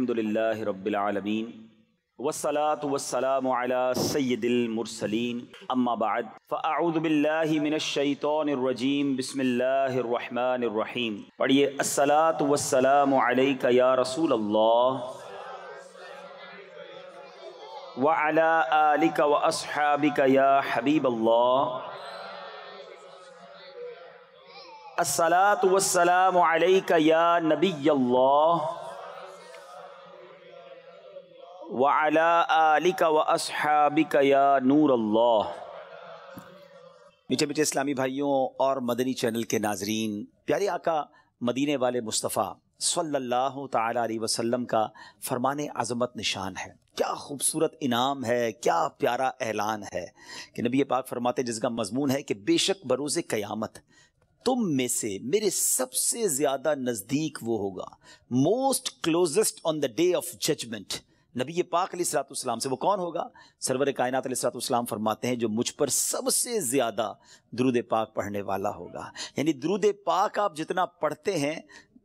الحمدللہ رب العالمین والصلاة والسلام علی سید المرسلین اما بعد فاعوذ باللہ من الشیطان الرجیم بسم اللہ الرحمن الرحیم. پڑھیے الصلاة والسلام علیک یا رسول اللہ وعلی آلک واصحابک یا حبیب اللہ. الصلاة والسلام علیک یا نبی اللہ وعلی آلک واصحابک یا نور اللہ. میٹھے میٹھے اسلامی بھائیوں اور مدنی چینل کے ناظرین، پیارے آقا مدینے والے مصطفیٰ صلی اللہ تعالی علیہ وسلم کا فرمان عظمت نشان ہے. کیا خوبصورت انعام ہے، کیا پیارا اعلان ہے کہ نبی پاک فرماتے، جس کا مضمون ہے کہ بے شک بروز قیامت تم میں سے میرے سب سے زیادہ نزدیک وہ ہوگا، most closest on the day of judgement. نبی پاک علیہ الصلوۃ والسلام سے وہ کون ہوگا؟ سرور کائنات علیہ الصلوۃ والسلام فرماتے ہیں جو مجھ پر سب سے زیادہ درود پاک پڑھنے والا ہوگا. یعنی درود پاک آپ جتنا پڑھتے ہیں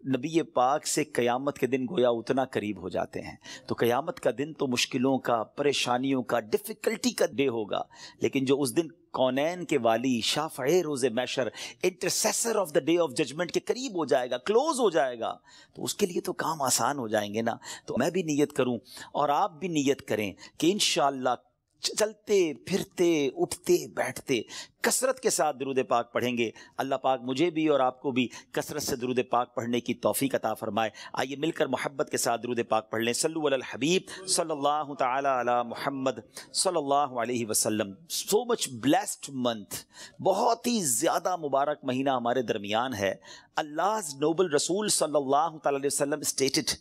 نبی پاک سے قیامت کے دن گویا اتنا قریب ہو جاتے ہیں. تو قیامت کا دن تو مشکلوں کا، پریشانیوں کا، ڈیفیکلٹی کا ڈے ہوگا، لیکن جو اس دن کونین کے والی، شافع روز محشر، intercessor of the day of judgment کے قریب ہو جائے گا، کلوز ہو جائے گا، تو اس کے لیے تو کام آسان ہو جائیں گے نا. تو میں بھی نیت کروں اور آپ بھی نیت کریں کہ انشاءاللہ چلتے پھرتے اٹھتے بیٹھتے کثرت کے ساتھ درود پاک پڑھیں گے. اللہ پاک مجھے بھی اور آپ کو بھی کثرت سے درود پاک پڑھنے کی توفیق عطا فرمائے. آئیے مل کر محبت کے ساتھ درود پاک پڑھ لیں. صلو علی الحبیب صلی اللہ تعالی علی محمد صلی اللہ علیہ وسلم. سو مچ بلیسڈ منتھ، بہت ہی زیادہ مبارک مہینہ ہمارے درمیان ہے. Allah's noble Rasul sallallahu ta'ala alayhi wasallam stated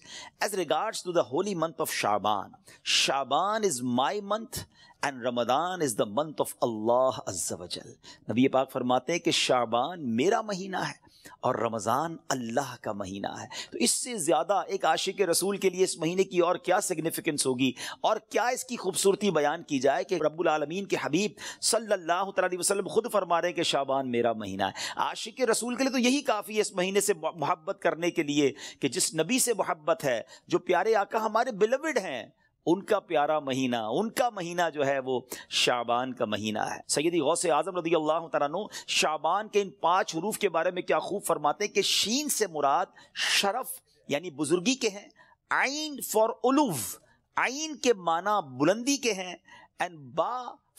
as regards to the holy month of Sha'ban, Sha'ban is my month and Ramadan is the month of Allah Azza wa Jal. نبی پاک فرماتے ہیں کہ شعبان میرا مہینہ ہے اور رمضان اللہ کا مہینہ ہے. تو اس سے زیادہ ایک عاشق رسول کے لیے اس مہینے کی اور کیا سگنیفیکنس ہوگی اور کیا اس کی خوبصورتی بیان کی جائے کہ رب العالمین کے حبیب صلی اللہ تعالی علیہ وسلم خود فرما رہے ہیں کہ شعبان میرا مہینہ ہے. عاشق رسول کے لیے تو یہی کافی ہے اس مہینے سے محبت کرنے کے لیے کہ جس نبی سے محبت ہے، جو پیارے آقا ہمارے بیلوڈ ہیں، ان کا پیارا مہینہ، ان کا مہینہ جو ہے وہ شعبان کا مہینہ ہے. سیدی غوث اعظم رضی اللہ تعالیٰ عنہ شعبان کے ان 5 حروف کے بارے میں کیا خوب فرماتے ہیں کہ شین سے مراد شرف یعنی بزرگی کے ہیں، عین فار علو، عین کے معنی بلندی کے ہیں، اینڈ با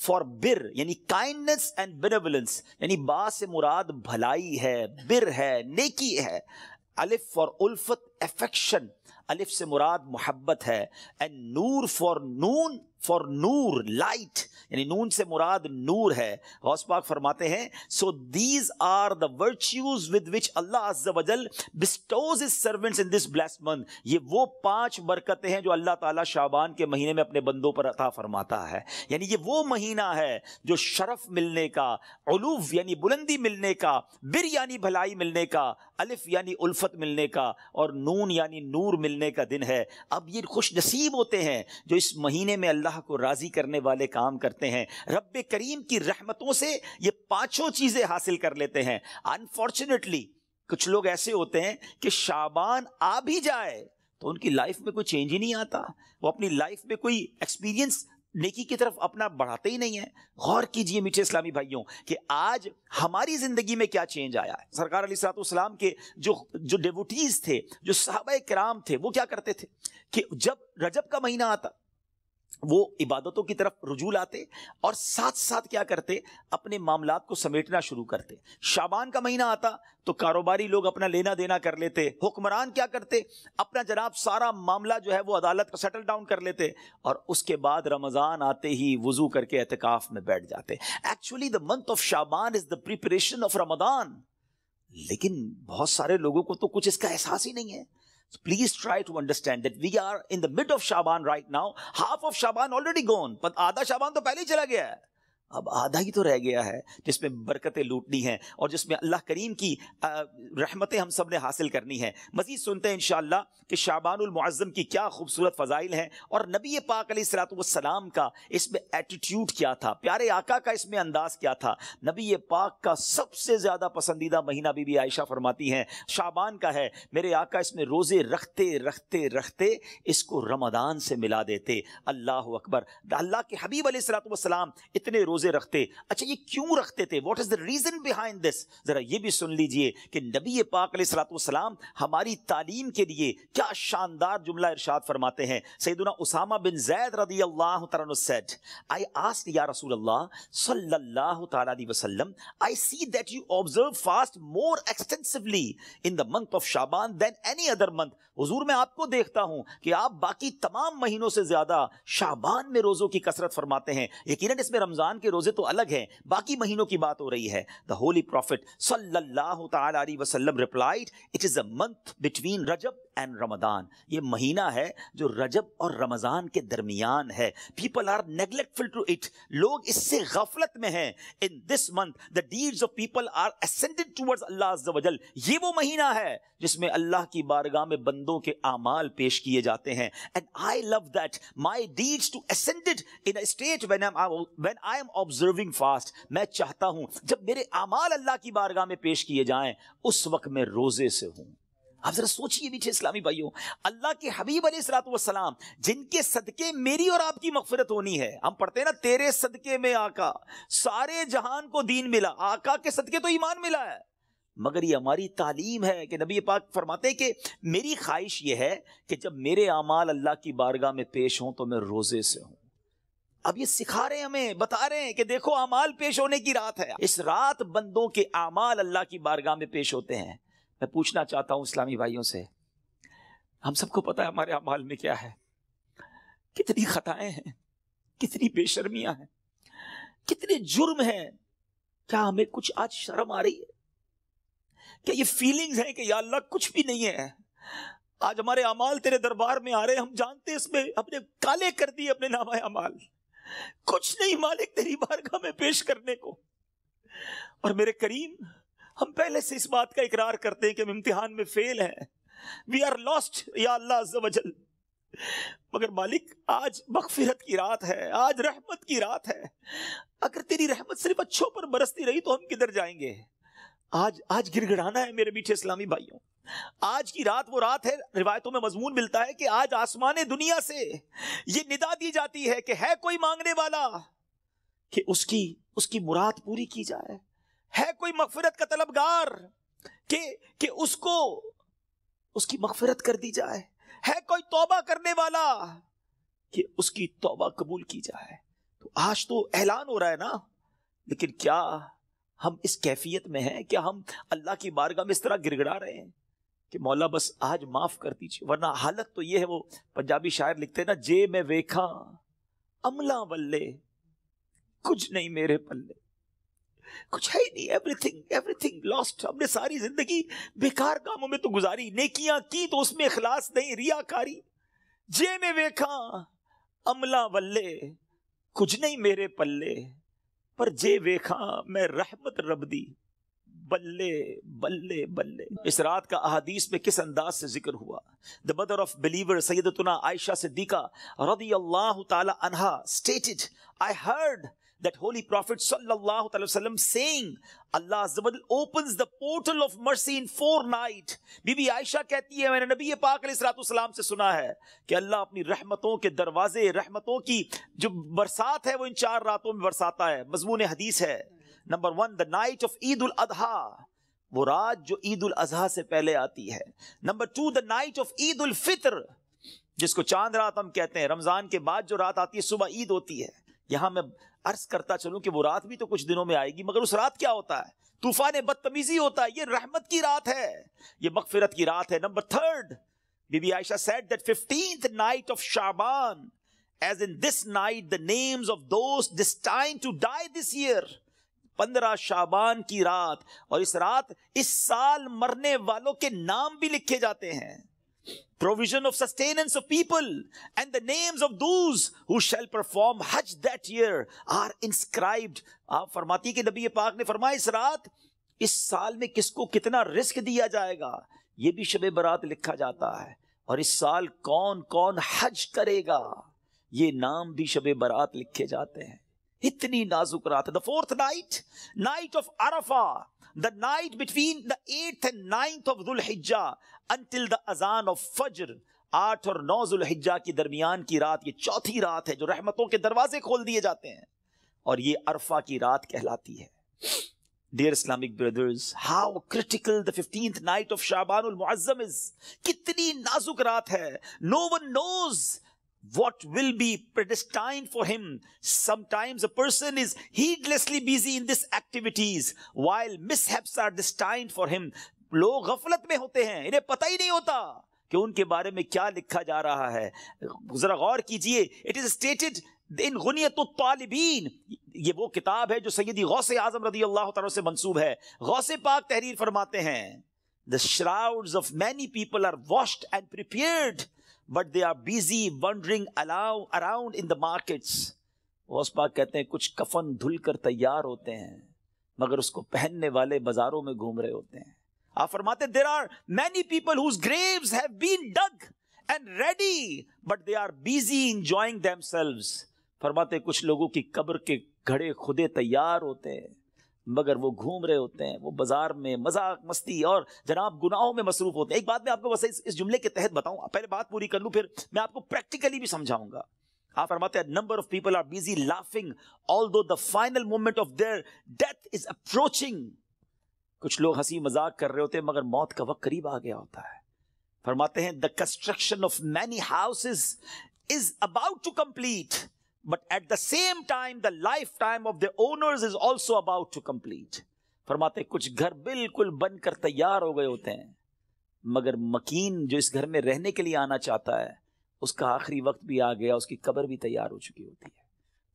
فار بر یعنی کائنڈنس اینڈ بینیولنس، یعنی با سے مراد بھلائی ہے، بر ہے، نیکی ہے. الف فار الفت، افیکشن، الف سے مراد محبت ہے. اینڈ نور فار نون، فار نور، لائٹ، یعنی نون سے مراد نور ہے. غوث پاک فرماتے ہیں so these are the virtues with which Allah Azza wa Jal bestows his servants in this blessed month. یہ وہ 5 برکتیں ہیں جو اللہ تعالیٰ شعبان کے مہینے میں اپنے بندوں پر عطا فرماتا ہے. یعنی یہ وہ مہینہ ہے جو شرف ملنے کا، علو یعنی بلندی ملنے کا، بر یعنی بھلائی ملنے کا، الف یعنی الفت ملنے کا، اور نون یعنی نور ملنے کا دن ہے. اب یہ خوش نصیب ہوتے ہیں جو اس مہینے میں اللہ کو راضی کرنے والے کام کرتے ہیں. رب کریم کی رحمتوں سے یہ 5 چیزیں حاصل کر لیتے ہیں. انفارچونیٹلی کچھ لوگ ایسے ہوتے ہیں کہ شعبان آ بھی جائے تو ان کی لائف میں کوئی چینج ہی نہیں آتا، وہ اپنی لائف میں کوئی ایکسپیرینس نیکی کی طرف اپنا بڑھاتے ہی نہیں ہیں. غور کیجئے میٹھے اسلامی بھائیوں کہ آج ہماری زندگی میں کیا چینج آیا ہے. سرکار علیہ الصلوۃ والسلام کے جو ڈیوٹیز تھے، جو صحابہ کرام تھے، وہ کیا کرتے تھے کہ جب رجب کا مہینہ آتا وہ عبادتوں کی طرف رجوع لاتے اور ساتھ ساتھ کیا کرتے، اپنے معاملات کو سمیٹنا شروع کرتے. شعبان کا مہینہ آتا تو کاروباری لوگ اپنا لینا دینا کر لیتے، حکمران کیا کرتے، اپنا جناب سارا معاملہ جو ہے وہ عدالت کا سیٹل ڈاؤن کر لیتے، اور اس کے بعد رمضان آتے ہی وضو کر کے اعتکاف میں بیٹھ جاتے. Actually the month of Shaban is the preparation of Ramadan. لیکن بہت سارے لوگوں کو تو کچھ اس کا احساس ہی نہیں ہے. So please try to understand that we are in the mid of Shaban right now. Half of Shaban already gone. But آدھا شعبان تو پہلے ہی چلا گیا ہے. اب آدھا ہی تو رہ گیا ہے جس میں برکتیں لوٹنی ہیں اور جس میں اللہ کریم کی رحمتیں ہم سب نے حاصل کرنی ہیں. مزید سنتے ہیں انشاءاللہ کہ شعبان المعظم کی کیا خوبصورت فضائل ہیں اور نبی پاک علیہ الصلوۃ والسلام کا اس میں ایٹیٹیوڈ کیا تھا, پیارے آقا کا اس میں انداز کیا تھا. نبی پاک کا سب سے زیادہ پسندیدہ مہینہ بی بی عائشہ فرماتی ہیں شعبان کا ہے. میرے آقا اس میں روزے رکھتے رکھتے رکھتے اس کو رمضان سے ملا دیتے. اللہ اکبر. اللہ کے حبیب علیہ الصلوۃ والسلام اتنے روزے رکھتے. اچھا یہ کیوں رکھتے تھے؟ What is the reason behind this? ذرا یہ بھی سن لیجئے کہ نبی پاک علیہ الصلوۃ والسلام ہماری تعلیم کے لیے کیا شاندار جملہ ارشاد فرماتے ہیں. سیدنا اسامہ بن زید رضی اللہ تعالیٰ عنہ said, I asked یا رسول اللہ صلی اللہ تعالیٰ علیہ وسلم, I see that you observe fast more extensively in the month of Shaban than any other month. حضور میں آپ کو دیکھتا ہوں کہ آپ باقی تمام مہینوں سے زیادہ شعبان میں روزوں کی کثرت فرماتے ہیں. یقیناً اس میں رمضان کے روزے تو الگ ہیں, باقی مہینوں کی بات ہو رہی ہے. The Holy Prophet صلی اللہ تعالی علیہ وسلم replied, it is a month between Rajab and Ramadan. یہ مہینہ ہے جو رجب اور رمضان کے درمیان ہے. People are neglectful to it. لوگ اس سے غفلت میں ہیں. In this month the deeds of people are ascended towards Allah Azza wa Jal. یہ وہ مہینہ ہے جس میں اللہ کی بارگاہ میں بندوں کے اعمال پیش کیے جاتے ہیں. And I love that my deeds to ascended in a state when I am observing fast. میں چاہتا ہوں جب میرے اعمال اللہ کی بارگاہ میں پیش کیے جائیں اس وقت میں روزے سے ہوں. آپ ذرا سوچئے میٹھے اسلامی بھائیوں, اللہ کے حبیب علیہ الصلوۃ والسلام جن کے صدقے میری اور آپ کی مغفرت ہونی ہے. ہم پڑھتے ہیں نا تیرے صدقے میں آقا سارے جہان کو دین ملا. آقا کے صدقے تو ایمان ملا ہے, مگر یہ ہماری تعلیم ہے کہ نبی پاک فرماتے ہیں کہ میری خواہش یہ ہے کہ جب میرے اعمال اللہ کی بارگاہ میں پیش ہوں تو میں روزے سے ہوں. اب یہ سکھا رہے ہیں ہمیں, بتا رہے ہیں کہ دیکھو اعمال پیش ہونے کی رات ہے. اس رات بندوں کے اعمال اللہ کی بارگاہ میں پیش ہوتے ہیں. میں پوچھنا چاہتا ہوں اسلامی بھائیوں سے, ہم سب کو پتا ہے ہمارے اعمال میں کیا ہے, کتنی خطائیں ہیں, کتنی بے شرمیاں ہیں, کتنے جرم ہیں. کیا ہمیں کچھ آج شرم آ رہی ہے؟ کیا یہ فیلنگز ہیں کہ یا اللہ کچھ بھی نہیں ہے؟ آج ہمارے اعمال تیرے دربار میں آ رہے ہیں, ہم جانتے اس میں اپنے کالے کر دیے اپنے نامہ اعمال, کچھ نہیں مالک تیری بارگاہ میں پیش کرنے کو. اور میرے کریم ہم پہلے سے اس بات کا اقرار کرتے ہیں کہ ہم امتحان میں فیل ہیں. وی آر لاسٹ یا اللہ عز و جل. مگر مالک آج مغفرت کی رات ہے, آج رحمت کی رات ہے. اگر تیری رحمت صرف اچھوں پر برستی رہی تو ہم کدھر جائیں گے؟ آج گڑگڑانا ہے میرے میٹھے اسلامی بھائیوں. آج کی رات وہ رات ہے, روایتوں میں مضمون ملتا ہے کہ آج آسمان دنیا سے یہ ندا دی جاتی ہے کہ ہے کوئی مانگنے والا کہ اس کی مراد پوری کی جائے. ہے کوئی مغفرت کا طلبگار کہ اس کو اس کی مغفرت کر دی جائے. ہے کوئی توبہ کرنے والا کہ اس کی توبہ قبول کی جائے. تو آج تو اعلان ہو رہا ہے نا, لیکن کیا ہم اس کیفیت میں ہیں؟ کیا ہم اللہ کی بارگاہ میں اس طرح گڑگڑا رہے ہیں کہ مولا بس آج معاف کر دیجیے؟ ورنہ حالت تو یہ ہے, وہ پنجابی شاعر لکھتے ہیں نا, جے میں ویکھا عملہ ولے کچھ نہیں میرے پلے, کچھ ہے ہی نہیں, ایوری تھنگ لاسٹ. ہم نے ساری زندگی بیکار کاموں میں تو گزاری, نیکیاں کی تو اس میں اخلاص نہیں, ریاکاری. جے میں ویکھا عملہ ولے کچھ نہیں میرے پلے, پر جے ویکھا میں رحمت رب دی بلے بلے بلے. اس رات کا احادیث میں کس انداز سے ذکر ہوا. The mother of believer سیدتنا عائشہ صدیقہ رضی اللہ تعالی عنہا stated, I heard that holy prophet sallallahu alaihi wasallam saying, Allah Azza wa Jal opens the portal of mercy in 4 nights. بی بی عائشہ کہتی ہے میں نے نبی پاک علیہ الصلوۃ والسلام سے سنا ہے کہ اللہ اپنی رحمتوں کے دروازے, رحمتوں کی جو برسات ہے وہ ان 4 راتوں میں برساتا ہے. مضمون حدیث ہے. نمبر 1, the night of عید الاضحیٰ, وہ رات جو عید الاضحیٰ سے پہلے آتی ہے. نمبر 2, the night of عید الفطر, جس کو چاند رات ہم کہتے ہیں. رمضان کے بعد جو رات آتی ہے صبح عید ہوتی ہے. یہاں میں عرض کرتا چلوں کہ وہ رات بھی تو کچھ دنوں میں آئے گی, مگر اس رات کیا ہوتا ہے؟ طوفان بدتمیزی ہوتا ہے. یہ رحمت کی رات ہے, یہ مغفرت کی رات ہے. Number 3, be be Ayesha said that 15th night of Shaban, as in this night the names of those destined to die this year. 15 شعبان کی رات, اور اس رات اس سال مرنے والوں کے نام بھی لکھے جاتے ہیں. provision of sustenance of people, and the names of those who shall perform Hajj that year are inscribed. آپ فرماتی کہ نبی پاک نے فرمایا اس رات اس سال میں کس کو کتنا رزق دیا جائے گا یہ بھی شب برات لکھا جاتا ہے, اور اس سال کون کون حج کرے گا یہ نام بھی شب برات لکھے جاتے ہیں. اتنی نازک رات ہے. The fourth night, night of Arafah, the night between the 8th and 9th of Dhul Hijjah until the azan of Fajr. 8 اور 9 ذو الحجہ کی درمیان کی رات, یہ چوتھی رات ہے جو رحمتوں کے دروازے کھول دیے جاتے ہیں, اور یہ عرفہ کی رات کہلاتی ہے. Dear Islamic brothers, how critical the 15th night of Sha'ban al-Mu'azzam is. کتنی نازک رات ہے. No one knows what will be predestined for him. Sometimes a person is heedlessly busy in these activities while mishaps are destined for him. لوگ غفلت میں ہوتے ہیں, انہیں پتہ ہی نہیں ہوتا کہ ان کے بارے میں کیا لکھا جا رہا ہے. ذرا غور کیجئے. It is stated in غنیت الطالبین, یہ وہ کتاب ہے جو سیدی غوث اعظم رضی اللہ تعالیٰ سے منسوب ہے. غوث پاک تحریر فرماتے ہیں The shrouds of many people are washed and prepared, but they are busy wandering around in the markets. Ghaus Pak کہتے ہیں کچھ کفن دھل کر تیار ہوتے ہیں مگر اس کو پہننے والے بازاروں میں گھوم رہے ہوتے ہیں. آپ فرماتے ہیں there are many people whose graves have been dug and ready, but they are busy enjoying themselves. فرماتے ہیں کچھ لوگوں کی قبر کے گھڑے خودے تیار ہوتے ہیں مگر وہ گھوم رہے ہوتے ہیں, وہ بازار میں مذاق مستی اور جناب گناہوں میں مصروف ہوتے ہیں. ایک بات میں آپ کو بس اس جملے کے تحت بتاؤں, پہلے بات پوری کر لوں پھر میں آپ کو پریکٹیکلی بھی سمجھاؤں گا. آپ فرماتے ہیں number of people are busy laughing although the final moment of their death is approaching. کچھ لوگ ہنسی مذاق کر رہے ہوتے ہیں مگر موت کا وقت قریب آ گیا ہوتا ہے. فرماتے ہیں the construction of many houses is about to complete, but at the same time the lifetime of the owners is also about to complete. فرماتے ہیں کچھ گھر بالکل بن کر تیار ہو گئے ہوتے ہیں مگر مکین جو اس گھر میں رہنے کے لیے آنا چاہتا ہے اس کا آخری وقت بھی آ گیا, اس کی قبر بھی تیار ہو چکی ہوتی ہے.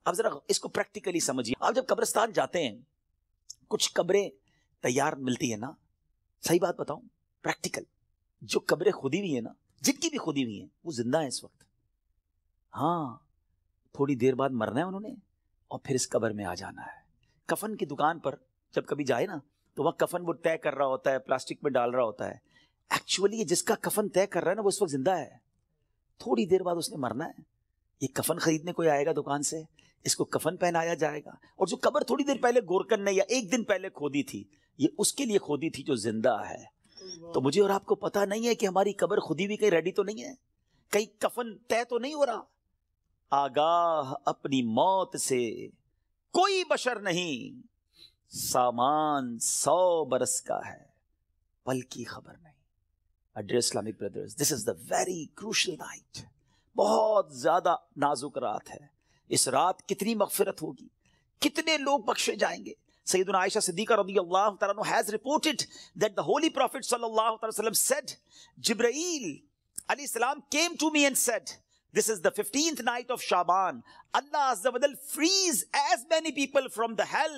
اب ذرا اس کو پریکٹیکلی سمجھیے. آپ جب قبرستان جاتے ہیں کچھ قبریں تیار ملتی ہے نا, صحیح بات بتاؤں پریکٹیکل, جو قبریں کھودی ہوئی ہیں نا, جن کی بھی کھودی ہوئی ہیں وہ زندہ ہیں اس وقت. ہاں تھوڑی دیر بعد مرنا ہے انہوں نے اور پھر اس قبر میں آ جانا ہے. کفن کی دکان پر جب کبھی جائے نا تو وہاں کفن وہ طے کر رہا ہوتا ہے, پلاسٹک میں ڈال رہا ہوتا ہے. ایکچولی یہ جس کا کفن طے کر رہا ہے نا وہ اس وقت زندہ ہے, تھوڑی دیر بعد اس نے مرنا ہے. یہ کفن خریدنے کوئی آئے گا دکان سے, اس کو کفن پہنایا جائے گا, اور جو قبر تھوڑی دیر پہلے گورکن نے یا ایک دن پہلے کھودی تھی یہ اس کے لیے کھودی تھی جو زندہ ہے. تو مجھے اور آپ کو پتا نہیں ہے کہ ہماری قبر خودی بھی کہیں ریڈی تو نہیں ہے, کہیں کفن طے تو نہیں ہو رہا. آگاہ اپنی موت سے کوئی بشر نہیں, سامان 100 برس کا ہے پل کی خبر نہیں. Dear Islamic brothers, this is the very crucial night. بہت زیادہ نازک رات ہے. اس رات کتنی مغفرت ہوگی, کتنے لوگ بخشے جائیں گے. سیدنا عائشہ صدیقہ رضی اللہ تعالیٰ عنہ has reported that the Holy Prophet صلی اللہ علیہ وسلم said, Jibreel علیہ السلام came to me and said, this is the 15th night of Sha'ban. Allah Azza wa Jal frees as many people from the hell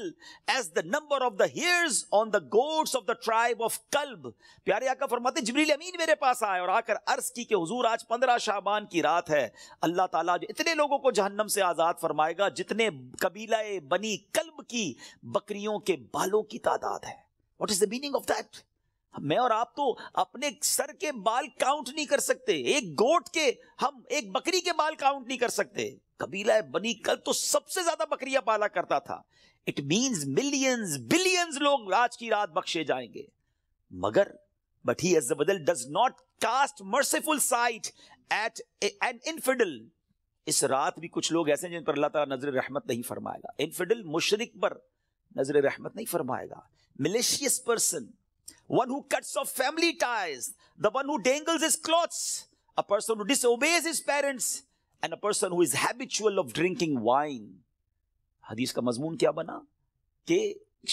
as the number of the hairs on the goats of the tribe of Kalb. پیارے آقا فرماتے جبریل امین میرے پاس آئے اور آ کر عرض کی کہ حضور آج 15 شعبان کی رات ہے, اللہ تعالیٰ جو اتنے لوگوں کو جہنم سے آزاد فرمائے گا جتنے قبیلہ بنی کلب کی بکریوں کے بالوں کی تعداد ہے. What is the meaning of that? میں اور آپ تو اپنے سر کے بال کاؤنٹ نہیں کر سکتے, ایک گوٹ کے, ہم ایک بکری کے بال کاؤنٹ نہیں کر سکتے. قبیلہ بنی کلب تو سب سے زیادہ بکریاں پالا کرتا تھا. اٹ مینز ملینز بلینز لوگ آج کی رات بخشے جائیں گے. مگر but he Azza wa Jal does not cast merciful sight at an infidel. اس رات بھی کچھ لوگ ایسے ہیں جن پر اللہ تعالیٰ نظر رحمت نہیں فرمائے گا. انفیڈل مشرک پر نظر رحمت نہیں فرمائے گا. malicious person, one who cuts off family ties, the one who dangles his clothes, a person who disobeys his parents, and a person who is habitual of drinking wine. حدیث کا مضمون کیا بنا کہ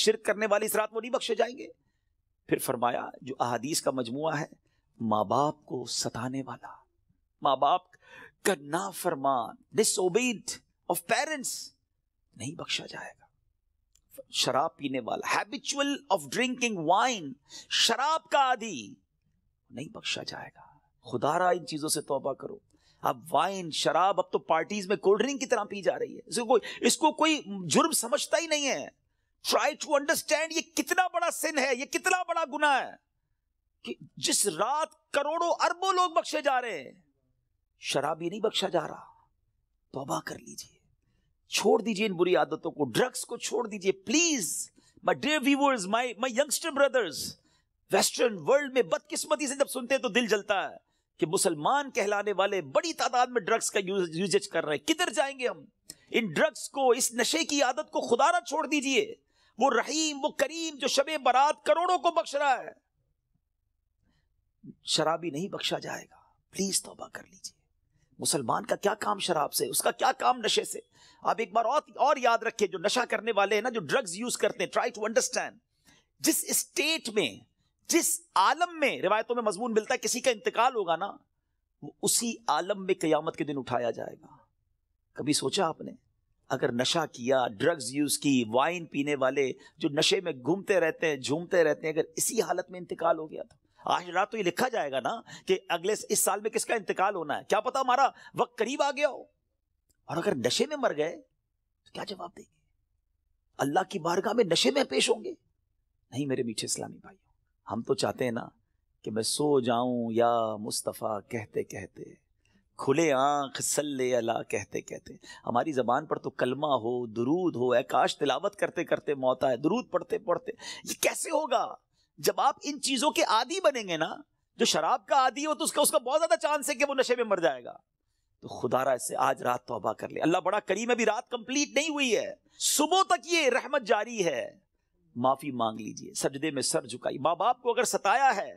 شرک کرنے والے اس رات وہ نہیں بخشے جائیں گے. پھر فرمایا جو احادیث کا مجموعہ ہے, ماں باپ کو ستانے والا, ماں باپ کا نافرمان, disobeyed of parents, نہیں بخشا جائے گا. شراب پینے والا, habitual of drinking wine, شراب کا عادی, نہیں بخشا جائے گا. خدا را ان چیزوں سے توبہ کرو. اب وائن شراب اب تو پارٹیز میں کولڈ ڈرنک کی طرح پی جا رہی ہے, اس کو کوئی جرم سمجھتا ہی نہیں ہے. ٹرائی ٹو انڈرسٹینڈ یہ کتنا بڑا سن ہے, یہ کتنا بڑا گناہ ہے کہ جس رات کروڑوں اربوں لوگ بخشے جا رہے ہیں, شرابی نہیں بخشا جا رہا. توبہ کر لیجئے, چھوڑ دیجئے ان بری عادتوں کو, ڈرگز کو چھوڑ دیجئے please. My dear viewers, my youngster brothers, western world میں بدقسمتی سے جب سنتے ہیں تو دل جلتا ہے کہ مسلمان کہلانے والے بڑی تعداد میں ڈرگز کا یوزج کر رہے ہیں. کدھر جائیں گے ہم؟ ان ڈرگز کو, اس نشے کی عادت کو خدا نہ چھوڑ دیجئے. وہ رحیم, وہ کریم جو شب برات کروڑوں کو بخش رہا ہے, شرابی نہیں بخشا جائے گا. پلیز توبہ کر لیجئے. مسلمان کا کیا کام شراب سے, اس کا کیا کام نشے سے. آپ ایک بار اور یاد رکھیں, جو نشہ کرنے والے ہیں نا, جو ڈرگز یوز کرتے ہیں, ٹرائی ٹو انڈرسٹینڈ جس اسٹیٹ میں, جس عالم میں روایتوں میں مضمون ملتا ہے کسی کا انتقال ہوگا نا, وہ اسی عالم میں قیامت کے دن اٹھایا جائے گا. کبھی سوچا آپ نے اگر نشہ کیا, ڈرگز یوز کی, وائن پینے والے جو نشے میں گھومتے رہتے ہیں, جھومتے رہتے ہیں, اگر اسی حالت میں انتقال ہو گیا تو آج رات تو یہ لکھا جائے گا نا کہ اگلے اس سال میں کس کا انتقال ہونا ہے. کیا پتا ہمارا وقت قریب آ گیا ہو. اور اگر نشے میں مر گئے تو کیا جواب دیں گے؟ اللہ کی بارگاہ میں نشے میں پیش ہوں گے؟ نہیں میرے میٹھے اسلامی بھائیوں, ہم تو چاہتے ہیں نا کہ میں سو جاؤں یا مصطفیٰ کہتے کہتے, کھلے آنکھ صلی اللہ کہتے کہتے. ہماری زبان پر تو کلمہ ہو, درود ہو, اے کاش تلاوت کرتے کرتے موت آئے, درود پڑھتے پڑھتے. یہ کیسے ہوگا جب آپ ان چیزوں کے عادی بنیں گے نا. جو شراب کا عادی ہو تو اس کا بہت زیادہ چانس ہے کہ وہ نشے میں مر جائے گا. تو خدا را اس سے آج رات توبہ کر لے. اللہ بڑا کریم ہے, ابھی رات کمپلیٹ نہیں ہوئی ہے, صبح تک یہ رحمت جاری ہے. معافی مانگ لیجئے, سجدے میں سر جھکائی. ماں باپ کو اگر ستایا ہے,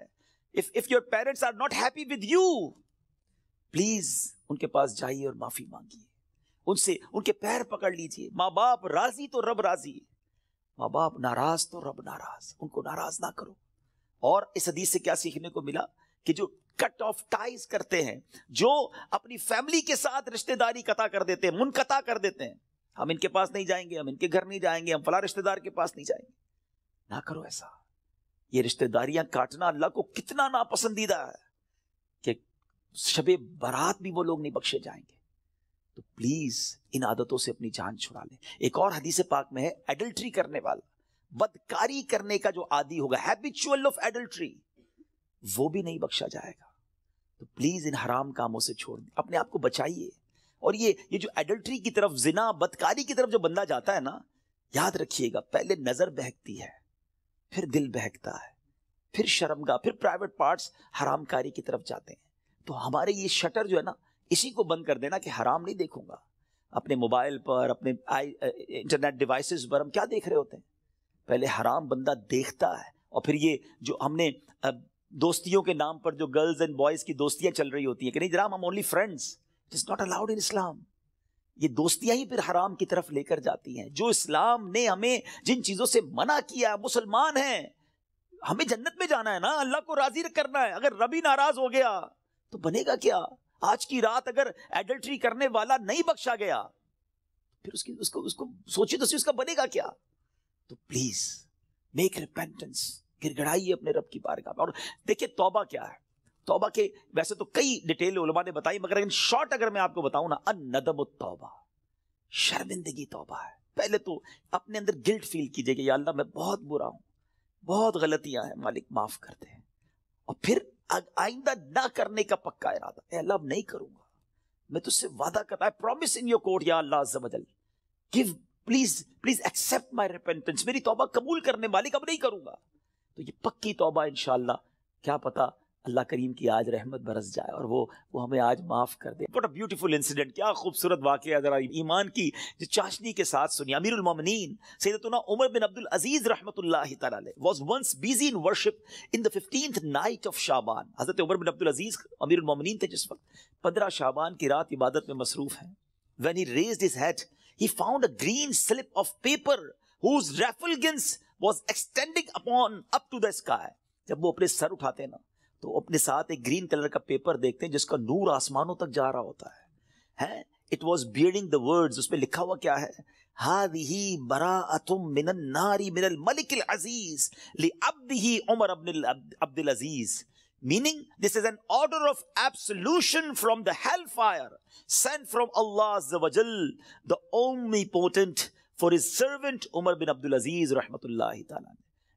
if your parents are not happy with you, please ان کے پاس جائیے اور معافی مانگیے, ان سے ان کے پیر پکڑ لیجئے. ماں باپ راضی تو رب راضی, ماں باپ ناراض تو رب ناراض, ان کو ناراض نہ کرو. اور اس حدیث سے کیا سیکھنے کو ملا کہ جو کٹ آف ٹائز کرتے ہیں, جو اپنی فیملی کے ساتھ رشتہ داری قطع کر دیتے ہیں, منقطع کر دیتے ہیں, ہم ان کے پاس نہیں جائیں گے, ہم ان کے گھر نہیں جائیں گے, ہم فلاں رشتہ دار کے پاس نہیں جائیں گے. نہ کرو ایسا. یہ رشتہ داریاں کاٹنا اللہ کو کتنا ناپسندیدہ ہے کہ شب برات بھی وہ لوگ نہیں بخشے جائیں گے. تو پلیز ان عادتوں سے اپنی جان چھڑا لیں. ایک اور حدیث پاک میں ہے, ایڈلٹری کرنے والا, بدکاری کرنے کا جو عادی ہوگا, ہیبیچول آف ایڈلٹری, وہ بھی نہیں بخشا جائے گا. تو پلیز ان حرام کاموں سے چھوڑ دیں, اپنے آپ کو بچائیے. اور یہ جو ایڈلٹری کی طرف, زنا, بدکاری کی طرف جو بندہ جاتا ہے نا, یاد رکھیے گا پہلے نظر بہکتی ہے, پھر دل بہکتا ہے, پھر شرمگاہ, پھر پرائیویٹ پارٹس حرام کاری کی طرف جاتے ہیں. تو ہمارے یہ شٹر جو ہے نا, اسی کو بند کر دینا کہ حرام نہیں دیکھوں گا. اپنے موبائل پر, اپنے انٹرنیٹ ڈیوائسز پر ہم کیا دیکھ رہے ہوتے ہیں؟ پہلے حرام بندہ دیکھتا ہے, اور پھر یہ جو ہم نے دوستیوں کے نام پر جو گرلز اینڈ بوائز کی دوستیاں چل رہی ہوتی ہیں کہ نہیں جناب ہم only friends, it is not allowed in Islam. یہ دوستیاں ہی پھر حرام کی طرف لے کر جاتی ہیں. جو اسلام نے ہمیں جن چیزوں سے منع کیا, مسلمان ہیں, ہمیں جنت میں جانا ہے نا, اللہ کو راضی کرنا ہے. اگر رب ہی ناراض ہو گیا تو بنے گا کیا؟ آج کی رات اگر ایڈلٹری کرنے والا نہیں بخشا گیا پھر اس کو سوچی تو اس کا بنے گا کیا؟ تو پلیز میک ریپینٹنس, گر گڑائیے اپنے رب کی بارگاہ میں. اور دیکھیں توبہ کیا ہے. توبہ کے ویسے تو کئی ڈیٹیل علماء نے بتائی, مگر ان شارٹ اگر میں آپ کو بتاؤں نا, الندم التوبہ, شرمندگی توبہ ہے. پہلے تو اپنے اندر گلٹ فیل کیجئے کہ یا اللہ میں بہت برا ہوں, بہت غلطیاں ہیں, مالک معاف کر دے. اور پھر آئندہ نہ کرنے کا پکا ارادہ, اے اللہ اب نہیں کروں گا, میں تجھ سے وعدہ کرتا, I promise in your court یا اللہ عز و جل, give please accept my repentance, میری توبہ قبول کرنے مالک, اب نہیں کروں گا. تو یہ پکی توبہ انشاءاللہ, کیا پتا اللہ کریم کی آج رحمت برس جائے اور وہ ہمیں آج معاف کر دے. What a beautiful incident, کیا خوبصورت واقعہ, ذرا ایمان کی جو چاشنی کے ساتھ سنی. امیر المومنین سیدتنا عمر بن عبد العزیز رحمۃ اللہ تعالی علیہ was once busy in worship in the 15th night of شعبان. حضرت عمر بن عبد العزیز امیر المومنین تھے جس وقت 15 شعبان کی رات عبادت میں مصروف ہیں. When he raised his head, he found a green slip of paper whose refulgence was extending up to the sky. جب وہ اپنے سر اٹھاتے ہیں نا تو اپنے ساتھ ایک گرین کلر کا پیپر دیکھتے ہیں جس کا نور آسمانوں تک جا رہا ہوتا ہے. It was bearing the words, اس پہ لکھا ہوا کیا ہے, هذه براءة من النار من الملك العزيز لعبده عمر بن عبد العزيز. meaning this is an order of absolution from the hellfire sent from Allah Azza wa Jal, the omnipotent, for his servant Umar bin Abdul Aziz rahmatullahi ta'ala.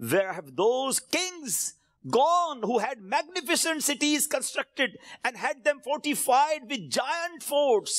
Where have those kings gone who had magnificent cities constructed and had them fortified with giant forts?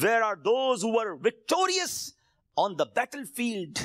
Where are those who were victorious on the battlefield?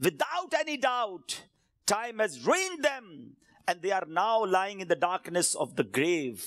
Without any doubt, time has ruined them and they are now lying in the darkness of the grave.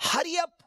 Hurry up,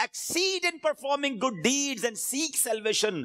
exceed in performing good deeds and seek salvation.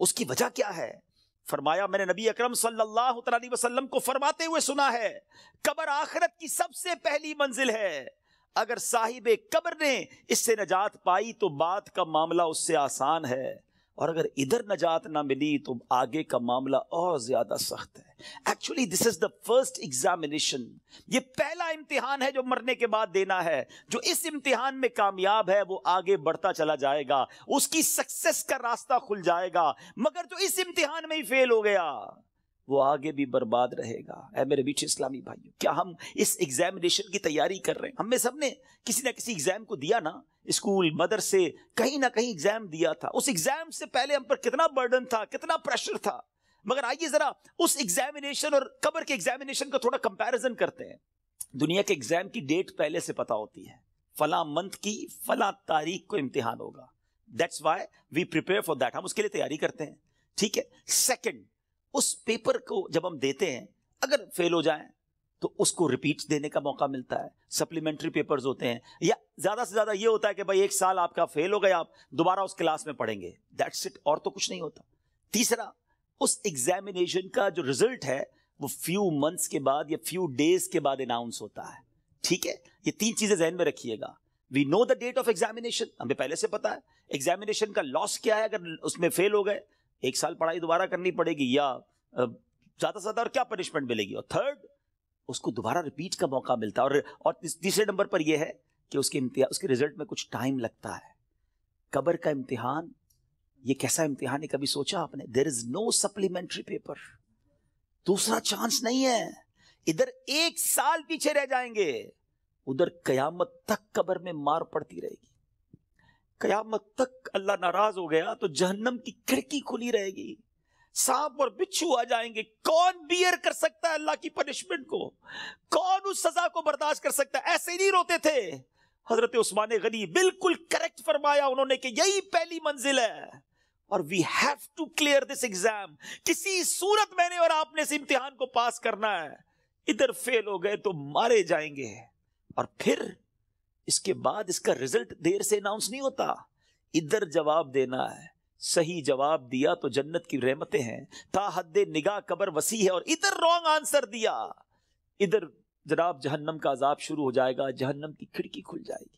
اس کی وجہ کیا ہے؟ فرمایا میں نے نبی اکرم صلی اللہ علیہ وسلم کو فرماتے ہوئے سنا ہے قبر آخرت کی سب سے پہلی منزل ہے، اگر صاحب قبر نے اس سے نجات پائی تو بعد کا معاملہ اس سے آسان ہے، اور اگر ادھر نجات نہ ملی تو آگے کا معاملہ اور زیادہ سخت ہے۔ Actually this is the first examination, یہ پہلا امتحان ہے جو مرنے کے بعد دینا ہے۔ جو اس امتحان میں کامیاب ہے وہ آگے بڑھتا چلا جائے گا، اس کی سکسس کا راستہ کھل جائے گا، مگر جو اس امتحان میں ہی فیل ہو گیا وہ آگے بھی برباد رہے گا۔ اے میرے بیچ اسلامی بھائیوں، کیا ہم اس ایگزامینیشن کی تیاری کر رہے ہیں؟ ہم میں سب نے کسی نہ کسی ایگزام کو دیا نا، اسکول، مدرسے، کہیں نہ کہیں ایگزام دیا تھا۔ اس ایگزام سے پہلے ہم پر کتنا برڈن تھا، کتنا پریشر تھا، مگر آئیے ذرا اس ایگزامینیشن اور قبر کے ایگزامینیشن کا تھوڑا کمپیریزن کرتے ہیں۔ دنیا کے ایگزام کی ڈیٹ پہلے سے پتا ہوتی ہے، فلاں منتھ کی فلاں تاریخ کو امتحان ہوگا، that's why we prepare for that, ہم اس کے لیے تیاری کرتے ہیں، ٹھیک ہے۔ سیکنڈ، اس پیپر کو جب ہم دیتے ہیں اگر فیل ہو جائیں تو اس کو ریپیٹ دینے کا موقع ملتا ہے، سپلیمنٹری پیپرز ہوتے ہیں، یا زیادہ سے زیادہ یہ ہوتا ہے کہ بھائی 1 سال آپ کا فیل ہو گیا، آپ دوبارہ اس کلاس میں پڑھیں گے، دیٹس اٹ، اور تو کچھ نہیں ہوتا۔ تیسرا، اس ایگزامینیشن کا جو رزلٹ ہے وہ فیو منتھس کے بعد یا فیو ڈیز کے بعد اناؤنس ہوتا ہے، ٹھیک ہے۔ یہ 3 چیزیں ذہن میں رکھیے گا۔ وی نو دا ڈیٹ آف ایگزامینیشن، ہمیں پہلے سے پتا ہے ایگزامینیشن کا لاس کیا ہے اگر اس میں فیل ہو گئے، 1 سال پڑھائی دوبارہ کرنی پڑے گی، یا زیادہ سے زیادہ اور کیا پنشمنٹ ملے گی، اور تھرڈ، اس کو دوبارہ ریپیٹ کا موقع ملتا ہے، اور تیسرے نمبر پر یہ ہے کہ اس کے رزلٹ میں کچھ ٹائم لگتا ہے۔ قبر کا امتحان یہ کیسا امتحان ہے، کبھی سوچا آپ نے؟ دیر از نو سپلیمنٹری پیپر، دوسرا چانس نہیں ہے۔ ادھر 1 سال پیچھے رہ جائیں گے، ادھر قیامت تک قبر میں مار پڑتی رہے گی، قیامت تک اللہ ناراض ہو گیا تو جہنم کی کھڑکی کھلی رہے گی، سانپ اور بچھو آ جائیں گے۔ کون بیئر کر سکتا ہے اللہ کی پنشمنٹ کو؟ کون اس سزا کو برداشت کر سکتا ہے؟ ایسے نہیں روتے تھے حضرت عثمان غنی، بالکل کریکٹ فرمایا انہوں نے کہ یہی پہلی منزل ہے، اور we have to clear this exam, کسی صورت میں نے اور آپ نے اس امتحان کو پاس کرنا ہے۔ ادھر فیل ہو گئے تو مارے جائیں گے، اور پھر اس کے بعد اس کا رزلٹ دیر سے اناؤنس نہیں ہوتا، ادھر جواب دینا ہے۔ صحیح جواب دیا تو جنت کی رحمتیں ہیں، تا حد نگاہ قبر وسیع ہے، اور ادھر رانگ آنسر دیا، ادھر جناب جہنم کا عذاب شروع ہو جائے گا، جہنم کی کھڑکی کھل جائے گی۔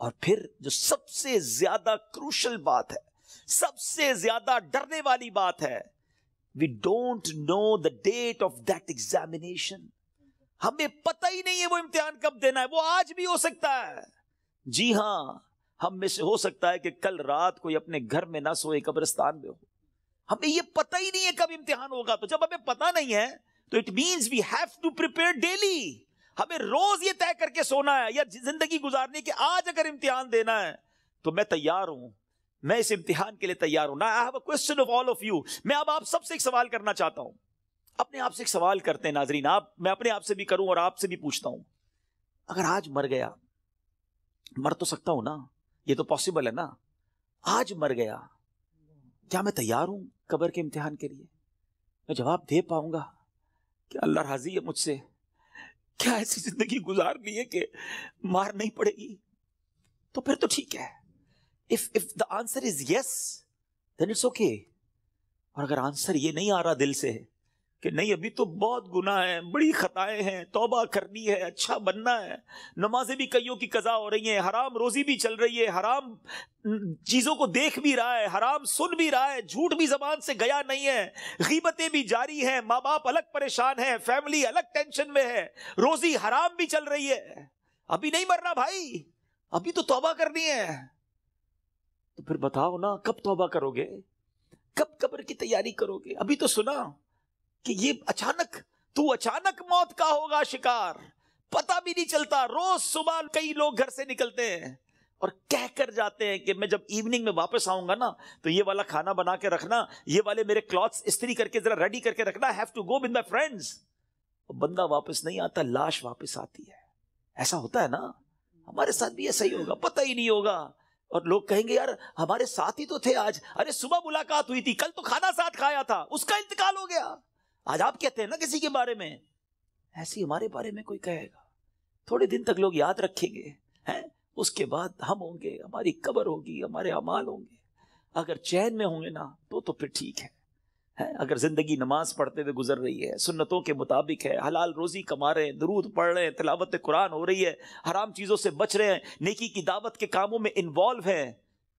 اور پھر جو سب سے زیادہ کروشل بات ہے، سب سے زیادہ ڈرنے والی بات ہے، we don't know the date of that examination، ہمیں پتہ ہی نہیں ہے وہ امتحان کب دینا ہے، وہ آج بھی ہو سکتا ہے۔ جی ہاں، ہم میں سے ہو سکتا ہے کہ کل رات کوئی اپنے گھر میں نہ سوئے، قبرستان میں ہو، ہمیں یہ پتہ ہی نہیں ہے کب امتحان ہوگا۔ تو جب ہمیں پتہ نہیں ہے تو it means we have to prepare daily, ہمیں روز یہ طے کر کے سونا ہے یا زندگی گزارنے کے آج اگر امتحان دینا ہے تو میں تیار ہوں، میں اس امتحان کے لیے تیار ہوں۔ I have a question of all of you، میں اب آپ سب سے ایک سوال کرنا چاہتا ہوں، اپنے آپ سے ایک سوال کرتے ہیں ناظرین، میں اپنے آپ سے بھی کروں اور آپ سے بھی پوچھتا ہوں، اگر آج مر گیا، مر تو سکتا ہوں نا، یہ تو پاسبل ہے نا، آج مر گیا، کیا میں تیار ہوں قبر کے امتحان کے لیے؟ میں جواب دے پاؤں گا کہ اللہ راضی ہے مجھ سے؟ کیا ایسی زندگی گزارنی ہے کہ مار نہیں پڑے گی؟ تو پھر تو ٹھیک ہے، if the answer is yes then it's okay، اور اگر آنسر یہ نہیں آ رہا دل سے کہ نہیں ابھی تو بہت گناہ ہیں، بڑی خطائیں ہیں، توبہ کرنی ہے، اچھا بننا ہے، نمازیں بھی کئیوں کی قضا ہو رہی ہیں، حرام روزی بھی چل رہی ہے، حرام چیزوں کو دیکھ بھی رہا ہے، حرام سن بھی رہا ہے، جھوٹ بھی زبان سے گیا نہیں ہے، غیبتیں بھی جاری ہیں، ماں باپ الگ پریشان ہیں، فیملی الگ ٹینشن میں ہے، روزی حرام بھی چل رہی ہے، ابھی نہیں مرنا بھائی، ابھی تو توبہ کرنی ہے۔ تو پھر بتاؤ نا، کب توبہ کرو گے؟ کب قبر کی تیاری کرو گے؟ ابھی تو سنا کہ یہ اچانک موت کا ہوگا شکار، پتہ بھی نہیں چلتا۔ روز صبح کئی لوگ گھر سے نکلتے ہیں اور کہہ کر جاتے ہیں کہ میں جب ایوننگ میں واپس آؤں گا نا تو یہ والا کھانا بنا کے رکھنا، یہ والے میرے کلوتھس استری کر کے ذرا ریڈی کر کے رکھنا، have to go with my friends. بندہ واپس نہیں آتا، لاش واپس آتی ہے۔ ایسا ہوتا ہے نا، ہمارے ساتھ بھی ایسا ہی ہوگا، پتہ ہی نہیں ہوگا، اور لوگ کہیں گے یار ہمارے ساتھ ہی تو تھے آج، ارے صبح ملاقات ہوئی تھی، کل تو کھانا ساتھ کھایا تھا، اس کا انتقال ہو گیا۔ آج آپ کہتے ہیں نا کسی کے بارے میں، ایسی ہمارے بارے میں کوئی کہے گا، تھوڑے دن تک لوگ یاد رکھیں گے، اس کے بعد ہم ہوں گے، ہماری قبر ہوگی، ہمارے اعمال ہوں گے۔ اگر چین میں ہوں گے نا تو پھر ٹھیک ہے. اگر زندگی نماز پڑھتے ہوئے گزر رہی ہے، سنتوں کے مطابق ہے، حلال روزی کما رہے ہیں، درود پڑھ رہے ہیں، تلاوت قرآن ہو رہی ہے، حرام چیزوں سے بچ رہے ہیں، نیکی کی دعوت کے کاموں میں انوالو ہیں،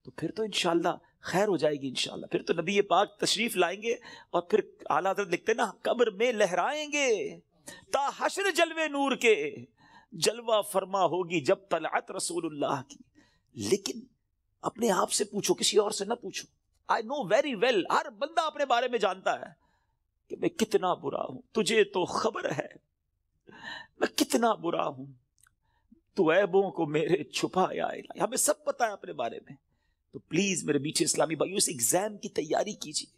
تو پھر تو انشاءاللہ خیر ہو جائے گی انشاءاللہ. پھر تو نبی پاک تشریف لائیں گے اور پھر اعلیٰ حضرت لکھتے نا قبر میں لہرائیں گے تا حشر جلوے نور کے، جلوہ فرما ہوگی جب طلعت رسول اللہ کی. لیکن اپنے آپ سے پوچھو، کسی اور سے نہ پوچھو. I know very well، ہر بندہ اپنے بارے میں جانتا ہے کہ میں کتنا برا ہوں، تجھے تو خبر ہے میں کتنا برا ہوں، تو عیبوں کو میرے چھپا یا الہی. ہمیں سب پتا ہے اپنے بارے میں. تو پلیز میرے میٹھے اسلامی بھائیو، اس ایگزام کی تیاری کیجیے.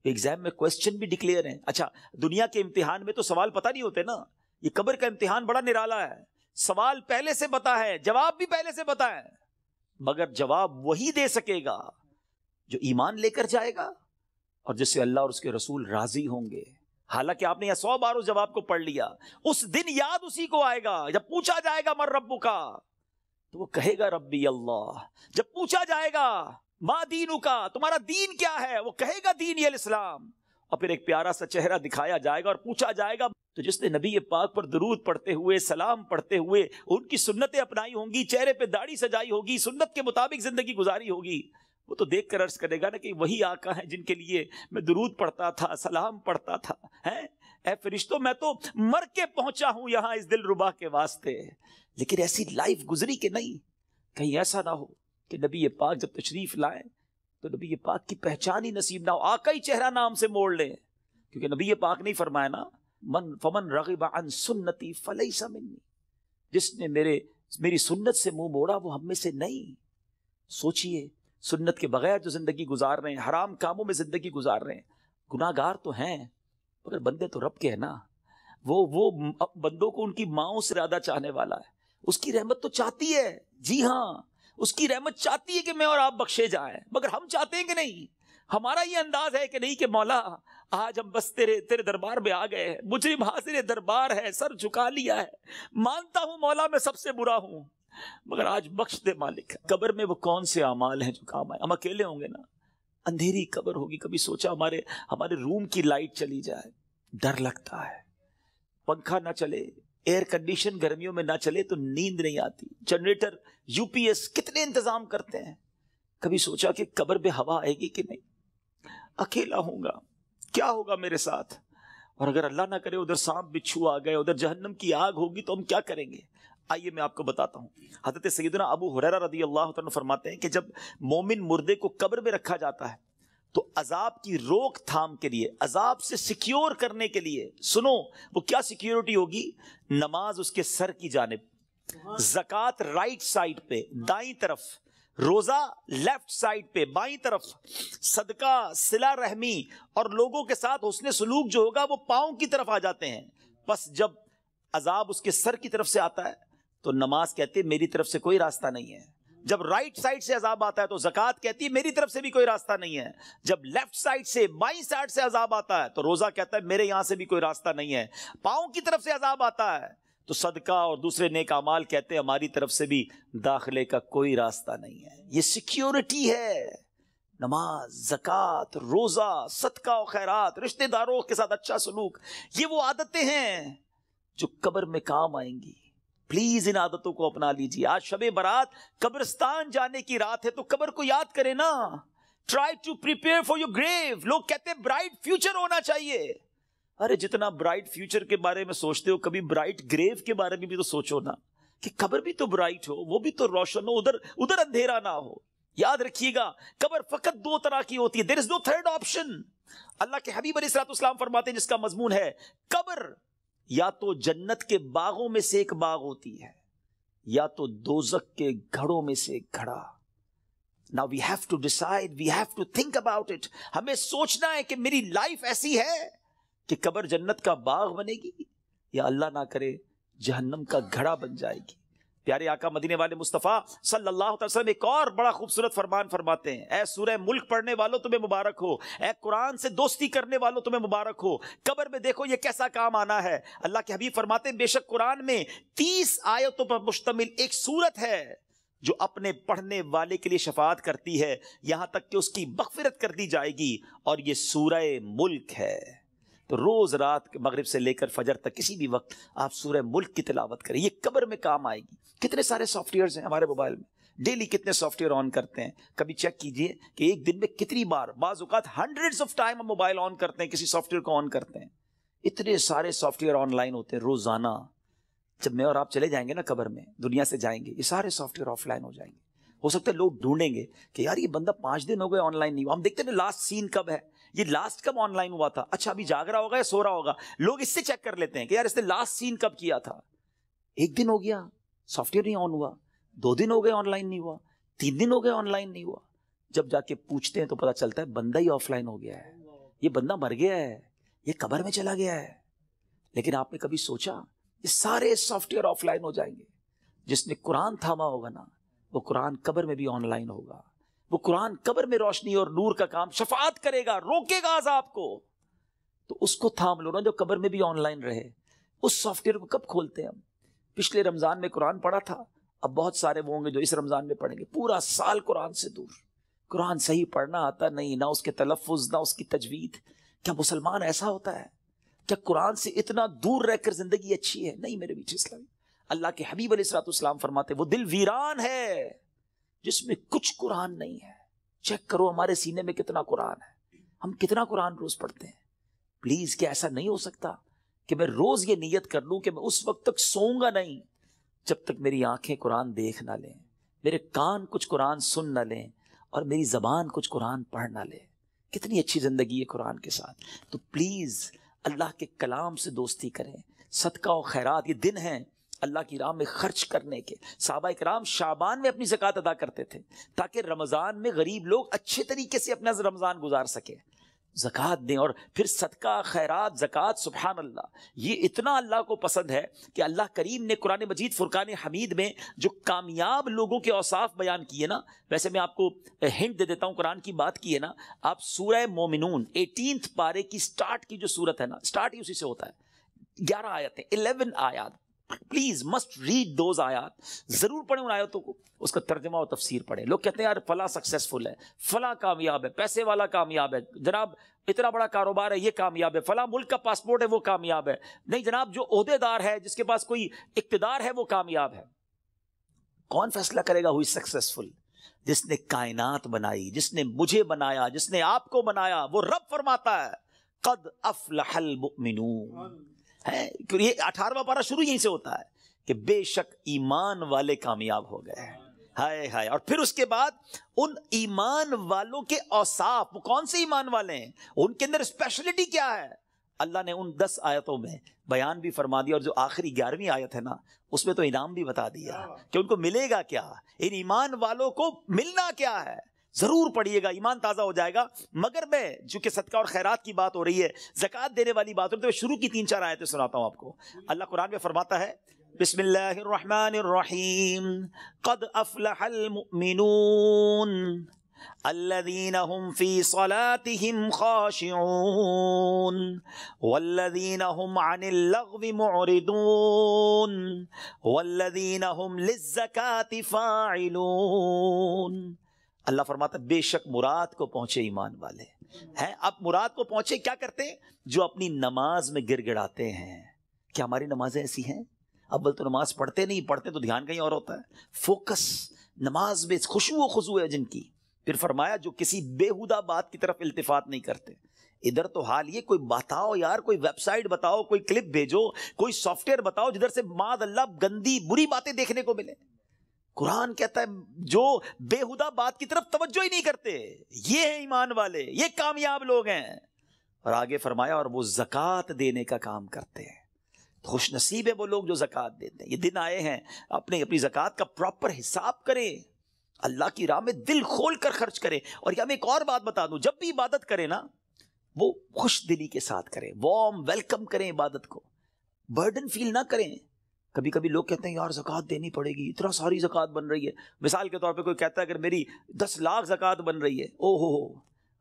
ایگزام میں کوسچن بھی ڈکلیئر ہیں. اچھا، دنیا کے امتحان میں تو سوال پتہ نہیں ہوتے نا، یہ قبر کا امتحان بڑا نرالا ہے. سوال پہلے سے پتا ہے، جواب بھی پہلے سے پتا ہے، مگر جواب وہی دے سکے گا جو ایمان لے کر جائے گا اور جس سے اللہ اور اس کے رسول راضی ہوں گے. حالانکہ آپ نے یہ 100 بار اس جواب کو پڑھ لیا، اس دن یاد اسی کو آئے گا جب پوچھا جائے گا من ربک کا، تو وہ کہے گا ربی اللہ. جب پوچھا جائے گا ما دینک کا، تمہارا دین کیا ہے، وہ کہے گا دینی الاسلام. اور پھر ایک پیارا سا چہرہ دکھایا جائے گا اور پوچھا جائے گا تو جس نے نبی پاک پر درود پڑھتے ہوئے، سلام پڑھتے ہوئے ان کی سنتیں اپنائی ہوں گی، چہرے پہ داڑھی سجائی ہوگی، سنت کے مطابق زندگی گزاری ہوگی، وہ تو دیکھ کر عرض کرے گا نا کہ وہی آقا ہیں جن کے لیے میں درود پڑھتا تھا، سلام پڑھتا تھا. اے فرشتوں، میں تو مر کے پہنچا ہوں یہاں اس دل ربا کے واسطے. لیکن ایسی لائف گزری کہ نہیں، کہیں ایسا نہ ہو کہ نبی پاک جب تشریف لائیں تو نبی پاک کی پہچان ہی نصیب نہ ہو، آقا ہی چہرہ نام سے موڑ لیں. کیونکہ نبی پاک نے فرمایا نا فمن رغب عن سنتی فلیس منی، جس نے میری سنت سے منہ موڑا وہ ہم میں سے نہیں. سوچئے، سنت کے بغیر جو زندگی گزار رہے ہیں، حرام کاموں میں زندگی گزار رہے ہیں، گناہ گار تو ہیں مگر بندے تو رب کے ہیں نا. وہ بندوں کو ان کی ماؤں سے زیادہ چاہنے والا ہے. اس کی رحمت تو چاہتی ہے، جی ہاں، اس کی رحمت چاہتی ہے کہ میں اور آپ بخشے جائیں، مگر ہم چاہتے ہیں کہ نہیں. ہمارا یہ انداز ہے کہ نہیں کہ مولا آج ہم بس تیرے دربار میں آ گئے ہیں، مجرم حاضر دربار ہے، سر جھکا لیا ہے، مانتا ہوں مولا میں سب سے برا ہوں، مگر آج بخش دے مالک. قبر میں وہ کون سے اعمال ہیں جو کام آئے؟ ہم اکیلے ہوں گے نا، اندھیری قبر ہوگی. کبھی سوچا ہمارے روم کی لائٹ چلی جائے، ڈر لگتا ہے. پنکھا نہ چلے، ایئر کنڈیشن گرمیوں میں نہ چلے تو نیند نہیں آتی. جنریٹر، یو پی ایس کتنے انتظام کرتے ہیں. کبھی سوچا کہ قبر میں ہوا آئے گی کہ نہیں؟ اکیلا ہوں گا، کیا ہوگا میرے ساتھ؟ اور اگر اللہ نہ کرے ادھر سانپ بچھو آ گئے، ادھر جہنم کی آگ ہوگی تو ہم کیا کریں گے؟ آئیے میں آپ کو بتاتا ہوں. حضرت سیدنا ابو ہریرہ رضی اللہ عنہ فرماتے ہیں کہ جب مومن مردے کو قبر میں رکھا جاتا ہے تو عذاب کی روک تھام کے لیے، عذاب سے سیکیور کرنے کے لیے، سنو وہ کیا سیکیورٹی ہوگی؟ نماز اس کے سر کی جانب، زکوٰۃ رائٹ سائڈ پہ دائیں طرف، روزہ لیفٹ سائڈ پہ بائیں طرف، صدقہ، صلہ رحمی اور لوگوں کے ساتھ حسن سلوک جو ہوگا وہ پاؤں کی طرف آ جاتے ہیں. بس جب عذاب اس کے سر کی طرف سے آتا ہے تو نماز کہتی ہے میری طرف سے کوئی راستہ نہیں ہے. جب رائٹ سائڈ سے عذاب آتا ہے تو زکوٰۃ کہتی ہے میری طرف سے بھی کوئی راستہ نہیں ہے. جب لیفٹ سائڈ سے، بائیں سائڈ سے عذاب آتا ہے تو روزہ کہتا ہے میرے یہاں سے بھی کوئی راستہ نہیں ہے. پاؤں کی طرف سے عذاب آتا ہے تو صدقہ اور دوسرے نیک اعمال کہتے ہیں ہماری طرف سے بھی داخلے کا کوئی راستہ نہیں ہے. یہ سیکیورٹی ہے. نماز، زکوٰۃ، روزہ، صدقہ و خیرات، رشتہ داروں کے ساتھ اچھا سلوک، یہ وہ عادتیں ہیں جو قبر میں کام آئیں گی. پلیز ان عادتوں کو اپنا لیجیے. آج شب برات قبرستان جانے کی رات ہے تو قبر کو یاد کریں نا. Try to prepare for your grave. لوگ کہتے ہیں برائٹ فیوچر ہونا چاہیے. ارے جتنا برائٹ فیوچر کے بارے میں سوچتے ہو کبھی برائٹ گریو کے بارے میں بھی تو سوچو نا، کہ قبر بھی تو برائٹ ہو، وہ بھی تو روشن ہو، ادھر اندھیرا نہ ہو. یاد رکھیے گا قبر فقط 2 طرح کی ہوتی ہے. there is no third option. اللہ کے حبیب علیہ الصلوۃ والسلام فرماتے ہیں جس کا مضمون ہے قبر یا تو جنت کے باغوں میں سے ایک باغ ہوتی ہے یا تو دوزخ کے گھڑوں میں سے ایک گھڑا. Now we have to decide, we have to think about it. ہمیں سوچنا ہے کہ میری لائف ایسی ہے کہ قبر جنت کا باغ بنے گی یا اللہ نہ کرے جہنم کا گھڑا بن جائے گی. پیارے آقا مدینے والے مصطفیٰ صلی اللہ علیہ وسلم ایک اور بڑا خوبصورت فرمان فرماتے ہیں. اے سورہ ملک پڑھنے والوں تمہیں مبارک ہو، اے قرآن سے دوستی کرنے والوں تمہیں مبارک ہو. قبر میں دیکھو یہ کیسا کام آنا ہے. اللہ کے حبیب فرماتے ہیں بے شک قرآن میں 30 آیتوں پر مشتمل ایک سورت ہے جو اپنے پڑھنے والے کے لیے شفاعت کرتی ہے یہاں تک کہ اس کی مغفرت کر دی جائے گی، اور یہ سورہ ملک ہے۔ تو روز رات مغرب سے لے کر فجر تک کسی بھی وقت آپ سورہ ملک کی تلاوت کریں، یہ قبر میں کام آئے گی۔ کتنے سارے سافٹ ویئرز ہیں ہمارے موبائل میں، ڈیلی کتنے سافٹ ویئر آن کرتے ہیں، کبھی چیک کیجئے کہ ایک دن میں کتنی بار، بعض اوقات ہنڈریڈز آف ٹائم ہم موبائل آن کرتے ہیں، کسی سافٹ ویئر کو آن کرتے ہیں۔ اتنے سارے سافٹ ویئر آن لائن ہوتے ہیں روزانہ۔ جب میں اور آپ چلے جائیں گے نا قبر میں، دنیا سے جائیں گے، یہ سارے سافٹ ویئر آف لائن ہو جائیں گے۔ ہو سکتا ہے لوگ ڈھونڈیں گے کہ یار یہ بندہ 5 دن ہو گئے آن لائن نہیں ہوا، ہم دیکھتے ہیں لاسٹ سین کب ہے، یہ لاسٹ کب آن لائن ہوا تھا، اچھا ابھی جاگ رہا ہوگا یا سو رہا ہوگا، لوگ اس سے چیک کر لیتے ہیں کہ یار اس نے لاسٹ سین کب کیا تھا۔ 1 دن ہو گیا سافٹ ویئر نہیں آن ہوا، 2 دن ہو گئے آن لائن نہیں ہوا، 3 دن ہو گئے آن لائن نہیں ہوا۔ جب جا کے پوچھتے ہیں تو پتا چلتا ہے بندہ ہی آف لائن ہو گیا ہے، یہ بندہ مر گیا ہے، یہ قبر میں چلا گیا ہے۔ لیکن آپ نے کبھی سوچا یہ سارے سافٹ ویئر آف لائن ہو جائیں گے؟ جس نے قرآن تھاما ہوگا نا، وہ قرآن قبر میں بھی آن لائن ہوگا، وہ قرآن قبر میں روشنی اور نور کا کام شفاعت کرے گا، روکے گا عذاب کو۔ تو اس کو تھام لو نا جو قبر میں بھی آن لائن رہے۔ اس سافٹ ویئر کو کب کھولتے ہیں ہم؟ پچھلے رمضان میں قرآن پڑھا تھا، اب بہت سارے وہ ہوں گے جو اس رمضان میں پڑھیں گے، پورا سال قرآن سے دور، قرآن صحیح پڑھنا آتا نہیں، نہ اس کے تلفظ نہ اس کی تجوید۔ کیا مسلمان ایسا ہوتا ہے؟ کیا قرآن سے اتنا دور رہ کر زندگی اچھی ہے؟ نہیں میرے بیچ اسلامی، اللہ کے حبیب علیہ الصلوۃ والسلام فرماتے وہ دل ویران ہے جس میں کچھ قرآن نہیں ہے۔ چیک کرو ہمارے سینے میں کتنا قرآن ہے، ہم کتنا قرآن روز پڑھتے ہیں۔ پلیز کیا ایسا نہیں ہو سکتا کہ میں روز یہ نیت کر لوں کہ میں اس وقت تک سوؤں گا نہیں جب تک میری آنکھیں قرآن دیکھ نہ لیں، میرے کان کچھ قرآن سن نہ لیں، اور میری زبان کچھ قرآن پڑھ نہ لے۔ کتنی اچھی زندگی ہے قرآن کے ساتھ۔ تو پلیز اللہ کے کلام سے دوستی کریں، صدقہ و خیرات، یہ دن ہیں اللہ کی راہ میں خرچ کرنے کے۔ صحابہ کرام شعبان میں اپنی زکوٰۃ ادا کرتے تھے تاکہ رمضان میں غریب لوگ اچھے طریقے سے اپنا رمضان گزار سکے۔ زکوٰۃ دیں، اور پھر صدقہ خیرات زکوٰۃ، سبحان اللہ، یہ اتنا اللہ کو پسند ہے کہ اللہ کریم نے قرآن مجید فرقان حمید میں جو کامیاب لوگوں کے اوصاف بیان کیے نا، ویسے میں آپ کو ہنٹ دے دیتا ہوں، قرآن کی بات کی ہے نا، آپ سورہ مومنون 18 پارے کی سٹارٹ کی جو سورت ہے نا، سٹارٹ ہی اسی سے ہوتا ہے، 11 آیتیں، 11 آیات، پلیز مسٹ ریڈ دوز آیات، ضرور پڑھیں ان آیتوں کو، اس کا ترجمہ و تفسیر پڑھیں۔ لوگ کہتے ہیں یار فلاں سکسیسفل ہے، فلاں کامیاب ہے، پیسے والا کامیاب ہے، جناب اتنا بڑا کاروبار ہے یہ کامیاب ہے، فلاں ملک کا پاسپورٹ ہے وہ کامیاب ہے، نہیں جناب جو عہدے دار ہے جس کے پاس کوئی اقتدار ہے وہ کامیاب ہے۔ کون فیصلہ کرے گا ہوئی سکسیسفل؟ جس نے کائنات بنائی، جس نے مجھے بنایا، جس نے آپ کو بنایا، وہ رب فرماتا ہے قد افلح المؤمنون ہے، یہ 18واں پارہ شروع یہیں سے ہوتا ہے کہ بے شک ایمان والے کامیاب ہو گئے ہیں، ہائے ہائے۔ اور پھر اس کے بعد ان ایمان والوں کے اوصاف، وہ کون سے ایمان والے ہیں، ان کے اندر اسپیشلٹی کیا ہے، اللہ نے ان 10 آیتوں میں بیان بھی فرما دیا، اور جو آخری 11ویں آیت ہے نا اس میں تو انعام بھی بتا دیا کہ ان کو ملے گا کیا، ان ایمان والوں کو ملنا کیا ہے۔ ضرور پڑھیے گا، ایمان تازہ ہو جائے گا۔ مگر میں چونکہ صدقہ اور خیرات کی بات ہو رہی ہے، زکوٰۃ دینے والی بات ہو رہی ہے، تو میں شروع کی 3-4 آیتیں سناتا ہوں آپ کو۔ اللہ قرآن میں فرماتا ہے بسم اللہ الرحمن الرحیم قد افلح المؤمنون الذین هم فی صلاتهم خاشعون والذین هم عن اللغو معرضون والذین هم للزکاة فاعلون۔ اللہ فرماتا ہے بے شک مراد کو پہنچے ایمان والے ہیں۔ اب مراد کو پہنچے کیا کرتے ہیں؟ جو اپنی نماز میں گر گڑاتے ہیں۔ کیا ہماری نمازیں ایسی ہیں؟ اول تو نماز پڑھتے نہیں، پڑھتے تو دھیان کہیں اور ہوتا ہے، فوکس نماز میں خشوع و خضوع ہے جن کی۔ پھر فرمایا جو کسی بیہودہ بات کی طرف التفات نہیں کرتے۔ ادھر تو حال یہ کوئی بتاؤ یار، کوئی ویب سائٹ بتاؤ، کوئی کلپ بھیجو، کوئی سافٹ ویئر بتاؤ جدھر سے معاذ اللہ گندی بری باتیں دیکھنے کو ملے۔ قرآن کہتا ہے جو بیہودہ بات کی طرف توجہ ہی نہیں کرتے، یہ ہیں ایمان والے، یہ کامیاب لوگ ہیں۔ اور آگے فرمایا اور وہ زکوٰۃ دینے کا کام کرتے ہیں۔ خوش نصیب ہے وہ لوگ جو زکوٰۃ دیتے ہیں۔ یہ دن آئے ہیں اپنی زکوٰۃ کا پراپر حساب کریں، اللہ کی راہ میں دل کھول کر خرچ کریں۔ اور یہ میں ایک اور بات بتا دوں، جب بھی عبادت کریں نا وہ خوش دلی کے ساتھ کریں، وارم ویلکم کریں عبادت کو، برڈن فیل نہ کریں۔ کبھی کبھی لوگ کہتے ہیں یار زکوٰۃ دینی پڑے گی، اتنا ساری زکوٰۃ بن رہی ہے۔ مثال کے طور پہ کوئی کہتا ہے اگر میری 10 لاکھ زکوٰۃ بن رہی ہے، او ہو،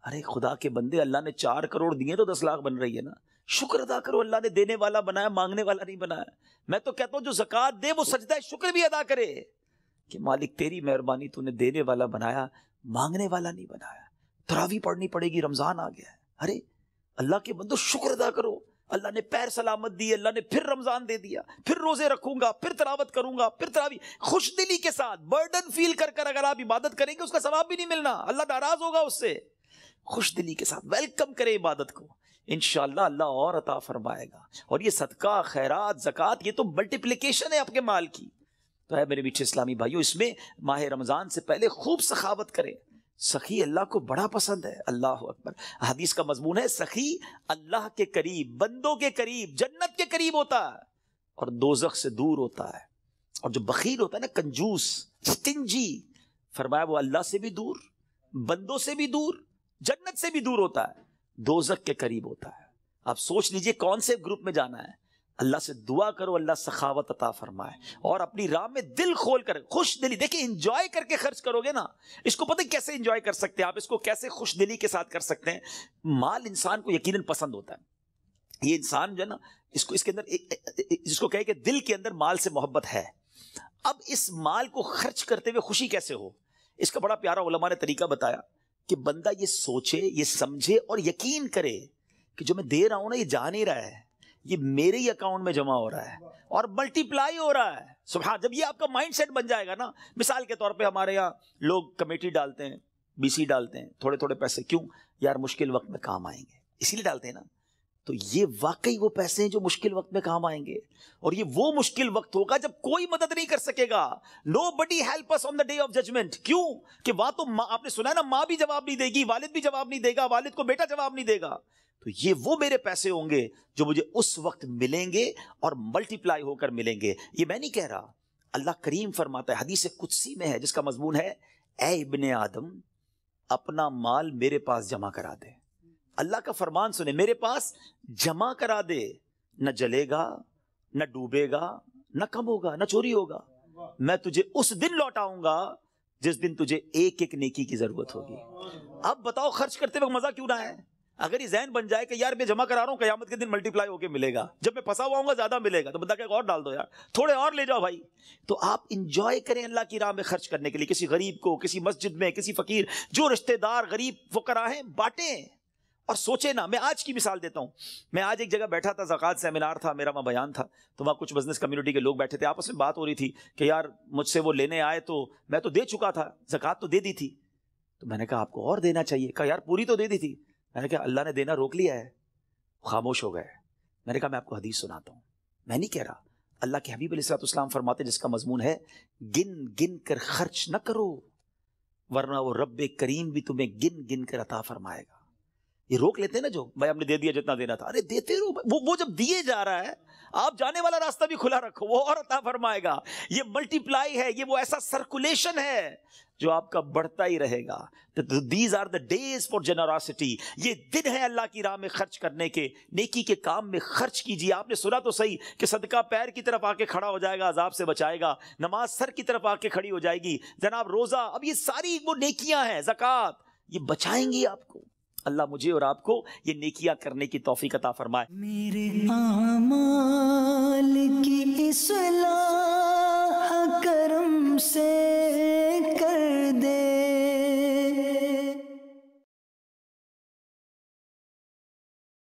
ارے خدا کے بندے اللہ نے 4 کروڑ دیے تو 10 لاکھ بن رہی ہے نا، شکر ادا کرو، اللہ نے دینے والا بنایا، مانگنے والا نہیں بنایا۔ میں تو کہتا ہوں جو زکوٰۃ دے وہ سجدہ شکر بھی ادا کرے کہ مالک تیری مہربانی، تو نے دینے والا بنایا، مانگنے والا نہیں بنایا۔ تراویح پڑھنی پڑے گی، رمضان آ گیا ہے۔ ارے اللہ کے بندو شکر ادا کرو، اللہ نے پیر سلامت دی، اللہ نے پھر رمضان دے دیا، پھر روزے رکھوں گا، پھر تلاوت کروں گا، پھر تراویح۔ خوش دلی کے ساتھ، برڈن فیل کر کر اگر آپ عبادت کریں گے اس کا ثواب بھی نہیں ملنا، اللہ ناراض ہوگا اس سے۔ خوش دلی کے ساتھ ویلکم کریں عبادت کو، انشاءاللہ اللہ اور عطا فرمائے گا۔ اور یہ صدقہ، خیرات، زکوٰۃ، یہ تو ملٹیپلیکیشن ہے آپ کے مال کی۔ تو ہے میرے میٹھے اسلامی بھائیو، اس میں ماہ رمضان سے پہلے خوب سخاوت کریں۔ سخی اللہ کو بڑا پسند ہے، اللہ اکبر۔ حدیث کا مضمون ہے سخی اللہ کے قریب، بندوں کے قریب، جنت کے قریب ہوتا ہے اور دوزخ سے دور ہوتا ہے۔ اور جو بخیل ہوتا ہے نا، کنجوس، سٹنجی، فرمایا وہ اللہ سے بھی دور، بندوں سے بھی دور، جنت سے بھی دور ہوتا ہے، دوزخ کے قریب ہوتا ہے۔ آپ سوچ لیجئے کون سے گروپ میں جانا ہے۔ اللہ سے دعا کرو اللہ سخاوت عطا فرمائے، اور اپنی راہ میں دل کھول کر، خوش دلی، دیکھیں انجوائے کر کے خرچ کرو گے نا، اس کو پتہ کیسے انجوائے کر سکتے ہیں آپ، اس کو کیسے خوش دلی کے ساتھ کر سکتے ہیں۔ مال انسان کو یقیناً پسند ہوتا ہے، یہ انسان جو ہے نا، اس کے اندر، جس کو کہے کہ دل کے اندر مال سے محبت ہے۔ اب اس مال کو خرچ کرتے ہوئے خوشی کیسے ہو، اس کا بڑا پیارا علماء نے طریقہ بتایا کہ بندہ یہ سوچے، یہ سمجھے اور یقین کرے کہ جو میں دے رہا ہوں نا، یہ جا نہیں رہا ہے، یہ میرے ہی اکاؤنٹ میں جمع ہو رہا ہے اور ملٹی پلائی ہو رہا ہے۔ سبحان، جب یہ آپ کا مائنڈ سیٹ بن جائے گا نا، مثال کے طور پہ ہمارے یہاں لوگ کمیٹی ڈالتے ہیں، بی سی ڈالتے ہیں، تھوڑے تھوڑے پیسے، کیوں یار مشکل وقت میں کام آئیں گے، اسی لیے ڈالتے ہیں نا۔ تو یہ واقعی وہ پیسے ہیں جو مشکل وقت میں کام آئیں گے، اور یہ وہ مشکل وقت ہوگا جب کوئی مدد نہیں کر سکے گا۔ Nobody help is on the day of judgment. کیوں کہ وہاں تو آپ نے سنا ہے نا، ماں بھی جواب نہیں دے گی، والد بھی جواب نہیں دے گا، والد کو بیٹا جواب نہیں دے گا۔ تو یہ وہ میرے پیسے ہوں گے جو مجھے اس وقت ملیں گے اور ملٹی پلائی ہو کر ملیں گے۔ یہ میں نہیں کہہ رہا، اللہ کریم فرماتا ہے، حدیث قدسی میں ہے، جس کا مضمون ہے اے ابن آدم اپنا مال میرے پاس جمع کرا دے۔ اللہ کا فرمان سنے، میرے پاس جمع کرا دے، نہ جلے گا، نہ ڈوبے گا، نہ کم ہوگا، نہ چوری ہوگا۔ میں تجھے اس دن لوٹاؤں گا جس دن تجھے ایک ایک نیکی کی ضرورت ہوگی۔ اب بتاؤ خرچ کرتے وقت مزہ کیوں نہ ہے؟ اگر یہ ذہن بن جائے کہ یار میں جمع کرا رہا ہوں، قیامت کے دن ملٹی پلائی ہو کے ملے گا، جب میں پھنسا ہوا ہوں گا زیادہ ملے گا، تو بندہ کہے اور ڈال دو یار، تھوڑے اور لے جاؤ بھائی۔ تو آپ انجوائے کریں اللہ کی راہ میں خرچ کرنے کے لیے، کسی غریب کو، کسی مسجد میں، کسی فقیر، جو رشتہ دار غریب فقراء ہیں، بانٹیں۔ اور سوچے نا، میں آج کی مثال دیتا ہوں، میں آج ایک جگہ بیٹھا تھا، زکوٰۃ سیمینار تھا میرا، وہاں بیان تھا، تو وہاں کچھ بزنس کمیونٹی کے لوگ بیٹھے تھے، آپس میں بات ہو رہی تھی کہ یار مجھ سے وہ لینے آئے تو میں تو دے چکا تھا، زکوٰۃ تو دے دی تھی۔ تو میں نے کہا آپ کو اور دینا چاہیے، کہا یار پوری تو دے دی تھی۔ میں نے کہا اللہ نے دینا روک لیا ہے، خاموش ہو گئے۔ میں نے کہا میں آپ کو حدیث سناتا ہوں، میں نہیں کہہ رہا، اللہ کے حبیب علیہ الصلوۃ والسلام فرماتے، جس کا مضمون ہے گن گن کر خرچ نہ کرو ورنہ وہ رب کریم بھی تمہیں گن گن کر عطا فرمائے گا۔ یہ روک لیتے ہیں نا، جو بھائی ہم نے دے دیا جتنا دینا تھا، ارے دیتے رہو، وہ جب دیے جا رہا ہے، آپ جانے والا راستہ بھی کھلا رکھو، وہ اور عطا فرمائے گا۔ یہ ملٹی پلائی ہے، یہ وہ ایسا سرکولیشن ہے جو آپ کا بڑھتا ہی رہے گا۔ These are the days for generosity, یہ دن ہے اللہ کی راہ میں خرچ کرنے کے، نیکی کے کام میں خرچ کیجیے۔ آپ نے سنا تو صحیح کہ صدقہ پیر کی طرف آ کے کھڑا ہو جائے گا، عذاب سے بچائے گا، نماز سر کی طرف آ کے کھڑی ہو جائے گی، جناب روزہ، اب یہ ساری وہ نیکیاں ہیں، زکوٰۃ، یہ بچائیں گی آپ کو۔ اللہ مجھے اور آپ کو یہ نیکیاں کرنے کی توفیق عطا فرمائے۔ میرے اعمال